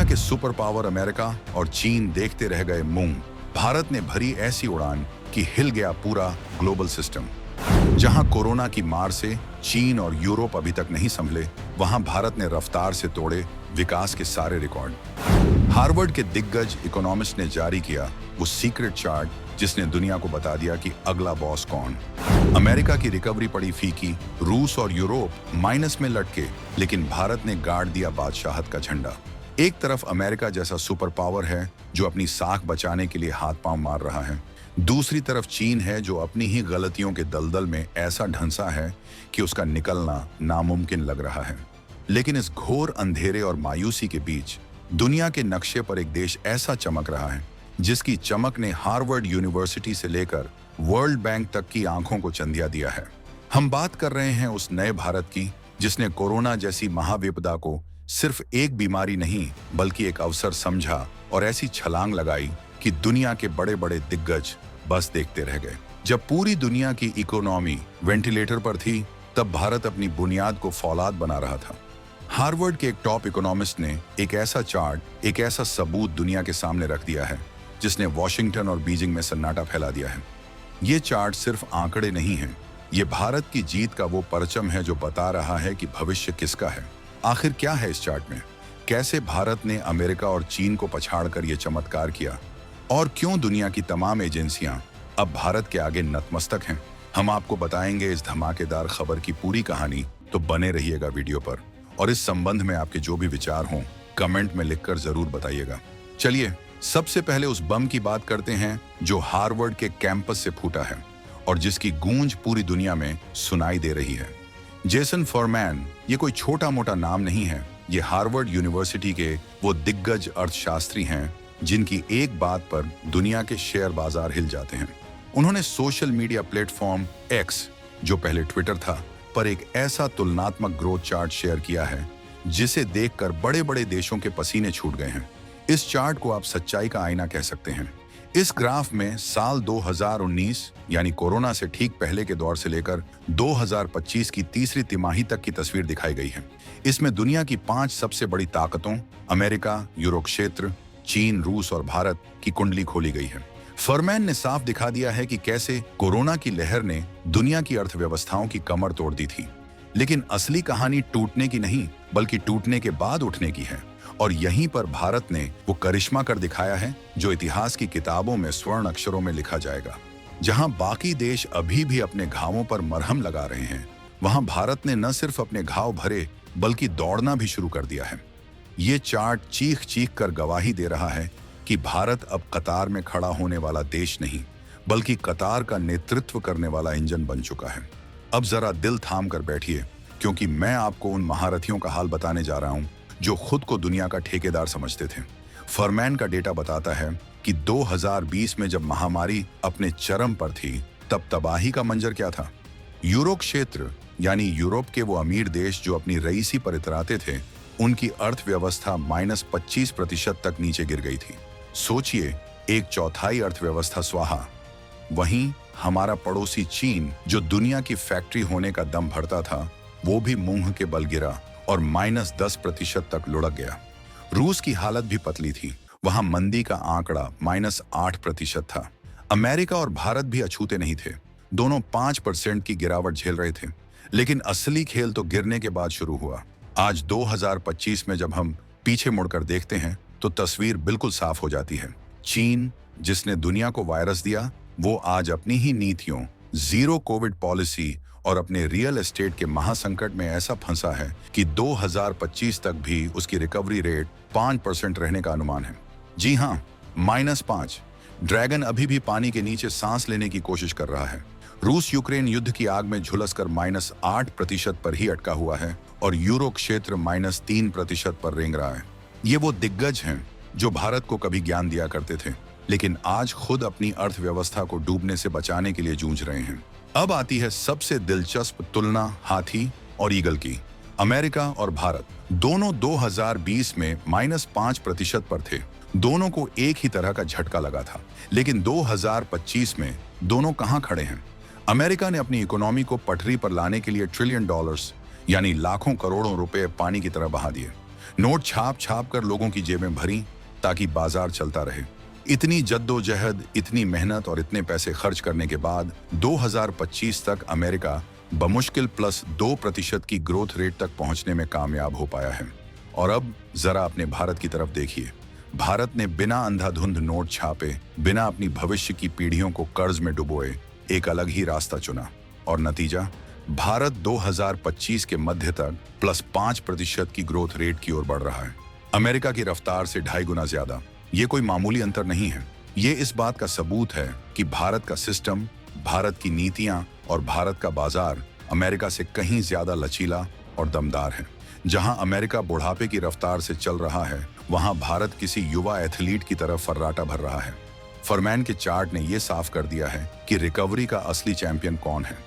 के super power America और चीन देखते रह गए मूंग। भारत ने भरी ऐसी उड़ान कि हिल गया पूरा ग्लोबल सिस्टम। जहां कोरोना की मार से चीन और यूरोप अभी तक नहीं संभले, वहां भारत ने रफ्तार से तोड़े विकास के सारे रिकॉर्ड। हार्वर्ड के दिग्गज इकोनॉमिस्ट ने जारी किया वो सीक्रेट चार्ट जिसने दुनिया को बता दिया कि अगला बॉस कौन। अमेरिका की रिकवरी पड़ी फीकी, रूस और यूरोप माइनस में लटके, लेकिन भारत ने गाड़ दिया बादशाहत का झंडा। एक तरफ अमेरिका जैसा सुपर पावर है जो अपनी साख बचाने के लिए हाथ पांव मार रहा है, दूसरी तरफ चीन है जो अपनी ही गलतियों के दलदल में ऐसा ढंसा है कि उसका निकलना नामुमकिन लग रहा है। लेकिन इस घोर अंधेरे और मायूसी के बीच दुनिया के नक्शे पर एक देश ऐसा चमक रहा है जिसकी चमक ने हार्वर्ड यूनिवर्सिटी से लेकर वर्ल्ड बैंक तक की आंखों को चंदिया दिया है। हम बात कर रहे हैं उस नए भारत की जिसने कोरोना जैसी महाविपदा को सिर्फ एक बीमारी नहीं बल्कि एक अवसर समझा और ऐसी छलांग लगाई कि दुनिया के बड़े बड़े दिग्गज बस देखते रह गए। जब पूरी दुनिया की इकोनॉमी वेंटिलेटर पर थी, तब भारत अपनी बुनियाद को फौलाद बना रहा था। हार्वर्ड के एक टॉप इकोनॉमिस्ट ने एक ऐसा चार्ट, एक ऐसा सबूत दुनिया के सामने रख दिया है जिसने वॉशिंगटन और बीजिंग में सन्नाटा फैला दिया है। ये चार्ट सिर्फ आंकड़े नहीं है, ये भारत की जीत का वो परचम है जो बता रहा है कि भविष्य किसका है। आखिर क्या है इस चार्ट में? कैसे भारत ने अमेरिका और चीन को पछाड़कर ये चमत्कार किया? और क्यों दुनिया की तमाम एजेंसियां अब भारत के आगे नतमस्तक हैं? हम आपको बताएंगे इस धमाकेदार खबर की पूरी कहानी, तो बने रहिएगा वीडियो पर। और इस संबंध में आपके जो भी विचार हों कमेंट में लिखकर जरूर बताइएगा। चलिए सबसे पहले उस बम की बात करते हैं जो हार्वर्ड के कैंपस से फूटा है और जिसकी गूंज पूरी दुनिया में सुनाई दे रही है। जेसन फॉरमैन ये कोई छोटा मोटा नाम नहीं है, ये हार्वर्ड यूनिवर्सिटी के वो दिग्गज अर्थशास्त्री हैं जिनकी एक बात पर दुनिया के शेयर बाजार हिल जाते हैं। उन्होंने सोशल मीडिया प्लेटफॉर्म एक्स, जो पहले ट्विटर था, पर एक ऐसा तुलनात्मक ग्रोथ चार्ट शेयर किया है जिसे देखकर बड़े बड़े देशों के पसीने छूट गए हैं। इस चार्ट को आप सच्चाई का आईना कह सकते हैं। इस ग्राफ में साल 2019 यानी कोरोना से ठीक पहले के दौर से लेकर 2025 की तीसरी तिमाही तक की तस्वीर दिखाई गई है। इसमें दुनिया की 5 सबसे बड़ी ताकतों अमेरिका, यूरो क्षेत्र, चीन, रूस और भारत की कुंडली खोली गई है। फरमैन ने साफ दिखा दिया है कि कैसे कोरोना की लहर ने दुनिया की अर्थव्यवस्थाओं की कमर तोड़ दी थी, लेकिन असली कहानी टूटने की नहीं बल्कि टूटने के बाद उठने की है। और यहीं पर भारत ने वो करिश्मा कर दिखाया है जो इतिहास की किताबों में स्वर्ण अक्षरों में लिखा जाएगा। जहां बाकी देश अभी भी अपने घावों पर मरहम लगा रहे हैं, वहां भारत ने न सिर्फ अपने घाव भरे बल्कि दौड़ना भी शुरू कर दिया है। ये चार्ट चीख चीख कर गवाही दे रहा है कि भारत अब कतार में खड़ा होने वाला देश नहीं बल्कि कतार का नेतृत्व करने वाला इंजन बन चुका है। अब जरा दिल थाम कर बैठिए, क्योंकि मैं आपको उन महारथियों का हाल बताने जा रहा हूं जो खुद को दुनिया का ठेकेदार समझते थे। फरमैन का डेटा बताता है कि 2020 में जब महामारी अपने चरम पर थी, तब तबाही का मंजर क्या था। यूरो क्षेत्र यानी यूरोप के वो अमीर देश जो अपनी रईसी पर इतराते थे, उनकी अर्थव्यवस्था -25% तक नीचे गिर गई थी। सोचिए, 1/4 अर्थव्यवस्था स्वाहा। वहीं हमारा पड़ोसी चीन, जो दुनिया की फैक्ट्री होने का दम भरता था, वो भी मुंह के बल गिरा और -10% तक लुढ़क गया। रूस की हालत भी पतली थी, वहां मंदी का आंकड़ा -8% था। अमेरिका और भारत भी अछूते नहीं थे, दोनों 5% की गिरावट झेल रहे थे। लेकिन असली खेल तो गिरने के बाद शुरू हुआ। आज 2025 में जब हम पीछे मुड़कर देखते हैं तो तस्वीर बिल्कुल साफ हो जाती है। चीन, जिसने दुनिया को वायरस दिया, वो आज अपनी ही नीतियों, जीरो कोविड पॉलिसी और अपने रियल एस्टेट के महासंकट में ऐसा फंसा है कि 2025 तक भी उसकी रिकवरी रेट 5% रहने का अनुमान है। जी हाँ, -5। ड्रैगन अभी भी पानी के नीचे सांस लेने की कोशिश कर रहा है। रूस यूक्रेन युद्ध की आग में झुलसकर -8% पर ही अटका हुआ है और यूरो क्षेत्र -3% पर रेंग रहा है। ये वो दिग्गज हैं जो भारत को कभी ज्ञान दिया करते थे, लेकिन आज खुद अपनी अर्थव्यवस्था को डूबने से बचाने के लिए जूझ रहे हैं। अब आती है सबसे दिलचस्प तुलना हाथी और ईगल की। अमेरिका और भारत दोनों 2020 में -5% पर थे। दोनों को एक ही तरह का झटका लगा था, लेकिन 2025 में दोनों कहां खड़े हैं? अमेरिका ने अपनी इकोनॉमी को पटरी पर लाने के लिए $1 ट्रिलियन यानी लाखों करोड़ों रुपए पानी की तरह बहा दिए, नोट छाप छाप कर लोगों की जेबें भरी ताकि बाजार चलता रहे। इतनी जद्दोजहद, इतनी मेहनत और इतने पैसे खर्च करने के बाद 2025 तक अमेरिका बमुश्किल +2% की ग्रोथ रेट तक पहुंचने में कामयाब हो पाया है। और अब जरा अपने भारत की तरफ देखिए। भारत ने बिना अंधाधुंध नोट छापे, बिना अपनी भविष्य की पीढ़ियों को कर्ज में डुबोए एक अलग ही रास्ता चुना। और नतीजा, भारत 2025 के मध्य तक +5% की ग्रोथ रेट की ओर बढ़ रहा है। अमेरिका की रफ्तार से 2.5 गुना ज्यादा। ये कोई मामूली अंतर नहीं है। ये इस बात का सबूत है कि भारत का सिस्टम, भारत की नीतियां और भारत का बाजार अमेरिका से कहीं ज्यादा लचीला और दमदार है। जहां अमेरिका बुढ़ापे की रफ्तार से चल रहा है, वहां भारत किसी युवा एथलीट की तरफ फर्राटा भर रहा है। फरमैन के चार्ट ने यह साफ कर दिया है कि रिकवरी का असली चैंपियन कौन है।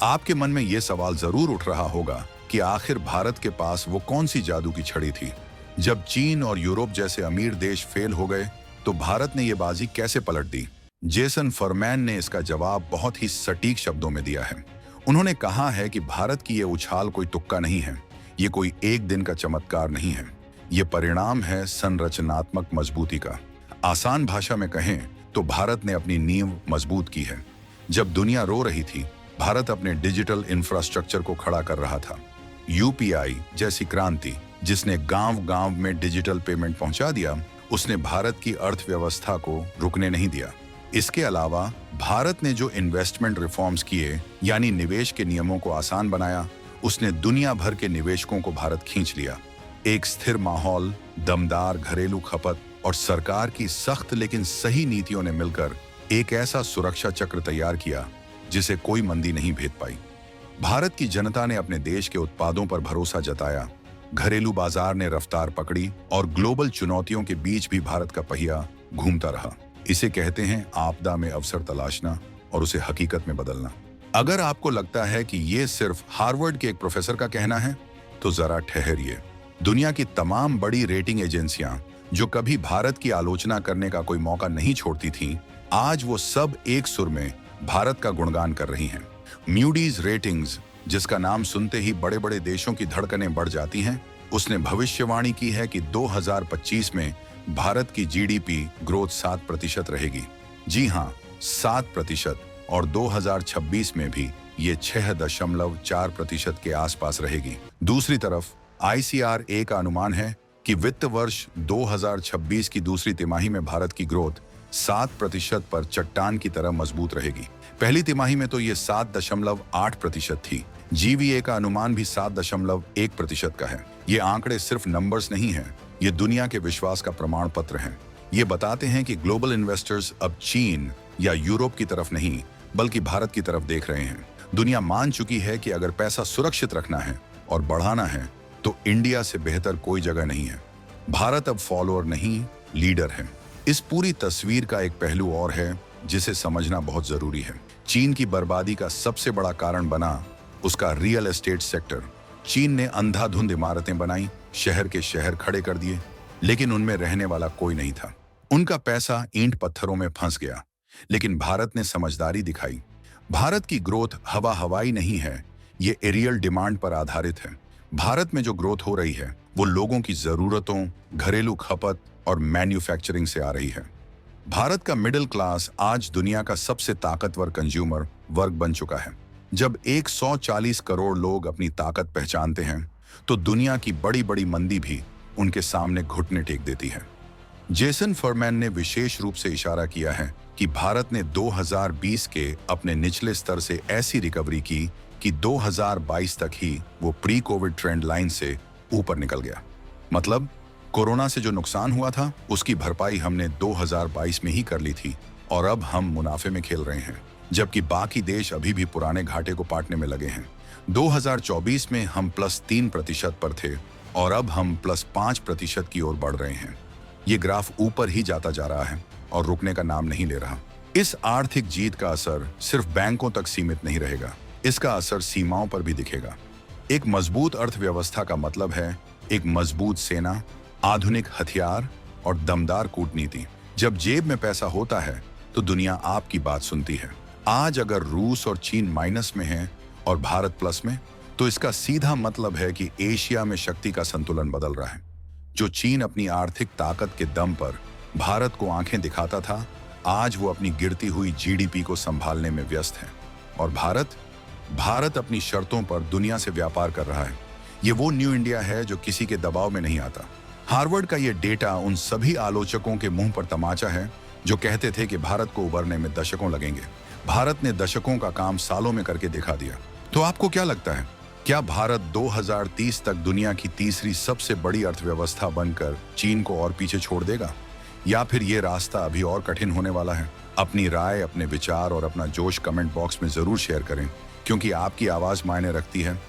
आपके मन में यह सवाल जरूर उठ रहा होगा कि आखिर भारत के पास वो कौन सी जादू की छड़ी थी। जब चीन और यूरोप जैसे अमीर देश फेल हो गए तो भारत ने यह बाजी कैसे पलट दी? जेसन फरमैन ने इसका जवाब बहुत ही सटीक शब्दों में दिया है। उन्होंने कहा है कि भारत की यह उछाल कोई तुक्का नहीं है, ये कोई एक दिन का चमत्कार नहीं है। ये परिणाम है संरचनात्मक मजबूती का। आसान भाषा में कहें तो भारत ने अपनी नींव मजबूत की है। जब दुनिया रो रही थी, भारत अपने डिजिटल इंफ्रास्ट्रक्चर को खड़ा कर रहा था। यूपीआई जैसी क्रांति, जिसने गांव-गांव में डिजिटल पेमेंट पहुंचा दिया, उसने भारत की अर्थव्यवस्था को रुकने नहीं दिया। इसके अलावा भारत ने जो इन्वेस्टमेंट रिफॉर्म्स किए, यानी निवेश के नियमों को आसान बनाया, उसने दुनिया भर के निवेशकों को भारत खींच लिया। एक स्थिर माहौल, दमदार घरेलू खपत और सरकार की सख्त लेकिन सही नीतियों ने मिलकर एक ऐसा सुरक्षा चक्र तैयार किया जिसे कोई मंदी नहीं भेद पाई। भारत की जनता ने अपने देश के उत्पादों पर भरोसा जताया, घरेलू बाजार ने रफ्तार पकड़ी और ग्लोबल चुनौतियों के बीच भी भारत का पहिया घूमता रहा। इसे कहते हैं आपदा में अवसर तलाशना और उसे हकीकत में बदलना। अगर आपको लगता है कि ये सिर्फ हार्वर्ड के एक प्रोफेसर का कहना है, तो जरा ठहरिए। दुनिया की तमाम बड़ी रेटिंग एजेंसियां जो कभी भारत की आलोचना करने का कोई मौका नहीं छोड़ती थीं, आज वो सब एक सुर में भारत का गुणगान कर रही हैं। मूडीज रेटिंग्स, जिसका नाम सुनते ही बड़े बड़े देशों की धड़कनें बढ़ जाती हैं, उसने भविष्यवाणी की है कि 2025 में भारत की जीडीपी ग्रोथ 7% रहेगी। जी हाँ, 7%। और 2026 में भी ये 6.4% के आसपास रहेगी। दूसरी तरफ ICRA का अनुमान है कि वित्त वर्ष 2026 की दूसरी तिमाही में भारत की ग्रोथ 7% पर चट्टान की तरह मजबूत रहेगी। पहली तिमाही में तो ये 7.8% थी। GVA का अनुमान भी 7.1% का है। ये आंकड़े सिर्फ नंबर्स नहीं हैं, ये दुनिया के विश्वास का प्रमाण पत्र हैं। ये बताते हैं कि ग्लोबल इन्वेस्टर्स अब चीन या यूरोप की तरफ नहीं, बल्कि भारत की तरफ देख रहे हैं। दुनिया मान चुकी है कि अगर पैसा सुरक्षित रखना है और बढ़ाना है, तो इंडिया से बेहतर कोई जगह नहीं है। भारत अब फॉलोअर नहीं, लीडर है। इस पूरी तस्वीर का एक पहलू और है जिसे समझना बहुत जरूरी है। चीन की बर्बादी का सबसे बड़ा कारण बना उसका रियल एस्टेट सेक्टर। चीन ने अंधाधुंध इमारतें बनाई, शहर के शहर खड़े कर दिए, लेकिन उनमें रहने वाला कोई नहीं था। उनका पैसा ईंट पत्थरों में फंस गया। लेकिन भारत ने समझदारी दिखाई। भारत की ग्रोथ हवा हवाई नहीं है, ये एरियल डिमांड पर आधारित है। भारत में जो ग्रोथ हो रही है वो लोगों की जरूरतों, घरेलू खपत और मैन्युफैक्चरिंग से आ रही है। भारत का मिडिल क्लास आज दुनिया का सबसे ताकतवर कंज्यूमर वर्ग बन चुका है। जब 140 करोड़ लोग अपनी ताकत पहचानते हैं, तो दुनिया की बड़ी बड़ी मंदी भी उनके सामने घुटने टेक देती है। जेसन फरमैन ने विशेष रूप से इशारा किया है कि भारत ने 2020 के अपने निचले स्तर से ऐसी रिकवरी की कि 2022 तक ही वो प्री कोविड ट्रेंड लाइन से ऊपर निकल गया। मतलब कोरोना से जो नुकसान हुआ था, उसकी भरपाई हमने 2022 में ही कर ली थी और अब हम मुनाफे में खेल रहे हैं, जबकि बाकी देश अभी भी पुराने घाटे को पाटने में लगे हैं। 2024 में हम +3% पर थे और अब हम +5% की ओर बढ़ रहे हैं। ये ग्राफ ऊपर ही जाता जा रहा है और रुकने का नाम नहीं ले रहा। इस आर्थिक जीत का असर सिर्फ बैंकों तक सीमित नहीं रहेगा, इसका असर सीमाओं पर भी दिखेगा। एक मजबूत अर्थव्यवस्था का मतलब है एक मजबूत सेना, आधुनिक हथियार और दमदार कूटनीति। जब जेब में पैसा होता है तो दुनिया आपकी बात सुनती है। आज अगर रूस और चीन माइनस में हैं और भारत प्लस में, तो इसका सीधा मतलब है कि एशिया में शक्ति का संतुलन बदल रहा है। जो चीन अपनी आर्थिक ताकत के दम पर भारत को आंखें दिखाता था, आज वो अपनी गिरती हुई जीडीपी को संभालने में व्यस्त है। और भारत अपनी शर्तों पर दुनिया से व्यापार कर रहा है। ये वो न्यू इंडिया है जो किसी के दबाव में नहीं आता। हार्वर्ड का ये डेटा उन सभी आलोचकों के मुंह पर तमाचा है जो कहते थे कि भारत को उभरने में दशकों लगेंगे। भारत ने दशकों का काम सालों में करके दिखा दिया। तो आपको क्या लगता है, क्या भारत 2030 तक दुनिया की तीसरी सबसे बड़ी अर्थव्यवस्था बनकर चीन को और पीछे छोड़ देगा, या फिर ये रास्ता अभी और कठिन होने वाला है? अपनी राय, अपने विचार और अपना जोश कमेंट बॉक्स में जरूर शेयर करें, क्योंकि आपकी आवाज मायने रखती है।